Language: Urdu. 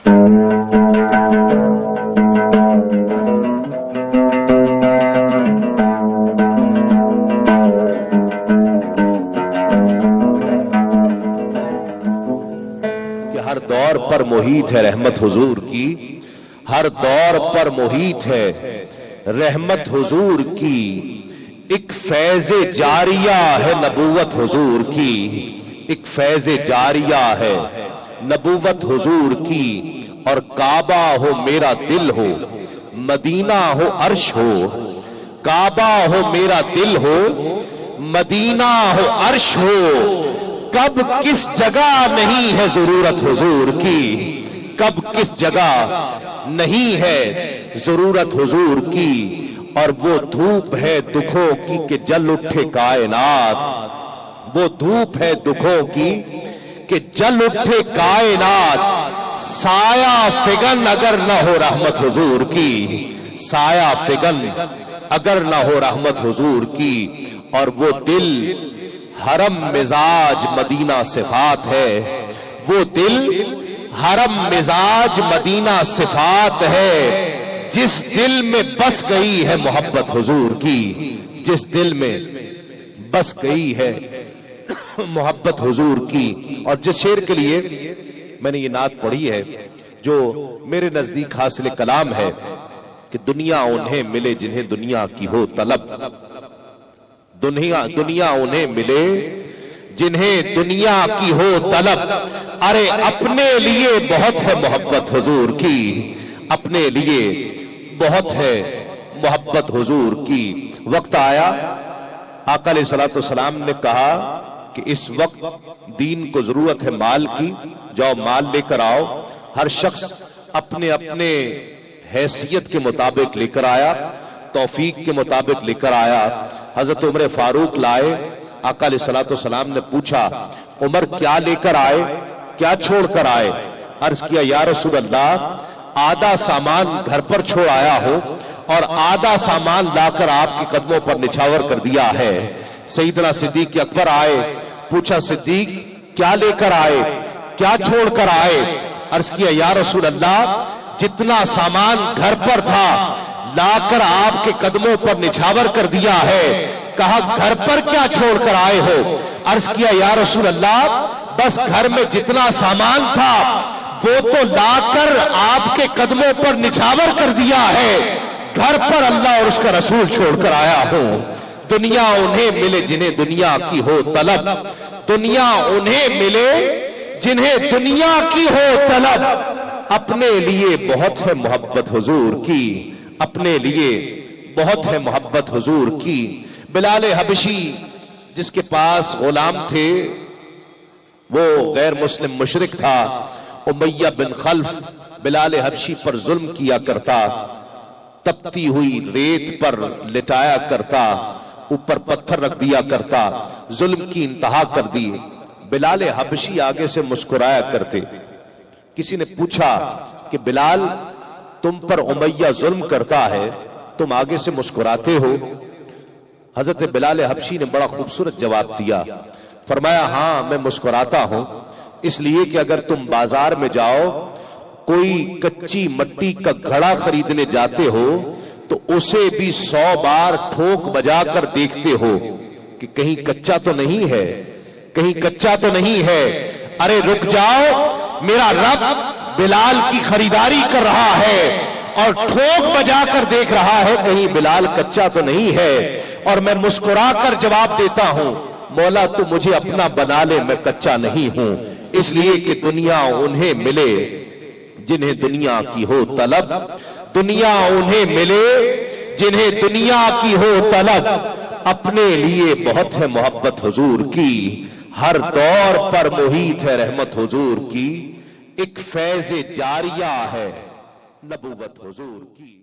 ہر دور پر محیط ہے رحمت حضور کی، ہر دور پر محیط ہے رحمت حضور کی، ایک فیض جاریہ ہے نبوت حضور کی، ایک فیض جاریہ ہے نبوت حضور کی، اور کعبہ ہو میرا دل ہو، مدینہ ہو عرش ہو، کعبہ ہو میرا دل ہو، مدینہ ہو عرش ہو، کب کس جگہ نہیں ہے ضرورت حضور کی، کب کس جگہ نہیں ہے ضرورت حضور کی، اور وہ دھوپ ہے دکھوں کی کہ جل اٹھے کائنات، وہ دھوپ ہے دکھوں کی کہ جل اٹھے کائنات، سایہ فگن اگر نہ ہو رحمت حضور کی، سایہ فگن اگر نہ ہو رحمت حضور کی، اور وہ دل حرم مزاج مدینہ صفات ہے، وہ دل حرم مزاج مدینہ صفات ہے، جس دل میں بس گئی ہے محبت حضور کی، جس دل میں بس گئی ہے محبت حضور کی۔ اور جس شعر کے لیے میں نے یہ نعت پڑھی ہے، جو میرے نزدیک حاصل کلام ہے کہ دنیا انہیں ملے جنہیں دنیا کی ہو طلب، دنیا انہیں ملے جنہیں دنیا کی ہو طلب، ارے اپنے لیے بہت ہے محبت حضور کی، اپنے لیے بہت ہے محبت حضور کی۔ وقت آیا آقا علیہ الصلوۃ والسلام نے کہا کہ اس وقت دین کو ضرورت ہے مال کی، جاؤ مال لے کر آؤ۔ ہر شخص اپنے اپنے حیثیت کے مطابق لے کر آیا، توفیق کے مطابق لے کر آیا۔ حضرت عمر فاروق لائے، آقا علیہ الصلوۃ والسلام نے پوچھا عمر کیا لے کر آئے، کیا چھوڑ کر آئے؟ عرض کیا یا رسول اللہ، آدھا سامان گھر پر چھوڑ آیا ہو اور آدھا سامان لا کر آپ کے قدموں پر نچھاور کر دیا ہے۔ سیدنا صدیق اکبر آئے، پوچھا صدیق کیا لے کر آئے، کیا چھوڑ کر آئے؟ عرض کیا یا رسول اللہ، جتنا سامان گھر پر تھا لا کر آپ کے قدموں پر نچھاور کر دیا ہے۔ کہا گھر پر کیا چھوڑ کر آئے ہو؟ عرض کیا یا رسول اللہ، بس گھر میں جتنا سامان تھا وہ تو لا کر آپ کے قدموں پر نچھاور کر دیا ہے، گھر پر اللہ اور اس کا رسول چھوڑ کر آیا ہوں۔ دنیا انہیں ملے جنہیں دنیا کی ہو طلب، دنیا انہیں ملے جنہیں دنیا کی ہو طلب، اپنے لیے بہت ہے محبت حضور کی، اپنے لیے بہت ہے محبت حضور کی۔ بلال حبشی جس کے پاس غلام تھے، وہ غیر مسلم مشرک تھا، امیہ بن خلف بلال حبشی پر ظلم کیا کرتا، تپتی ہوئی ریت پر لٹایا کرتا، اوپر پتھر رکھ دیا کرتا، ظلم کی انتہا کر دی۔ بلال حبشی آگے سے مسکرایا کرتے۔ کسی نے پوچھا کہ بلال تم پر امیہ ظلم کرتا ہے، تم آگے سے مسکراتے ہو؟ حضرت بلال حبشی نے بڑا خوبصورت جواب دیا، فرمایا ہاں میں مسکراتا ہوں اس لیے کہ اگر تم بازار میں جاؤ، کوئی کچی مٹی کا گھڑا خریدنے جاتے ہو تو اسے بھی 100 بار ٹھوک بجا کر دیکھتے ہو کہ کہیں کچا تو نہیں ہے، کہیں کچا تو نہیں ہے۔ ارے رک جاؤ، میرا رب بلال کی خریداری کر رہا ہے اور ٹھوک بجا کر دیکھ رہا ہے کہیں بلال کچا تو نہیں ہے، اور میں مسکرا کر جواب دیتا ہوں مولا تو مجھے اپنا بنا لے، میں کچا نہیں ہوں۔ اس لیے کہ دنیا انہیں ملے جنہیں دنیا کی ہو طلب، دنیا انہیں ملے جنہیں دنیا کی ہو طلب، اپنے لیے بہت ہے محبت حضور کی، ہر دور پر محیط ہے رحمت حضور کی، ایک فیض جاریہ ہے نبوت حضور کی۔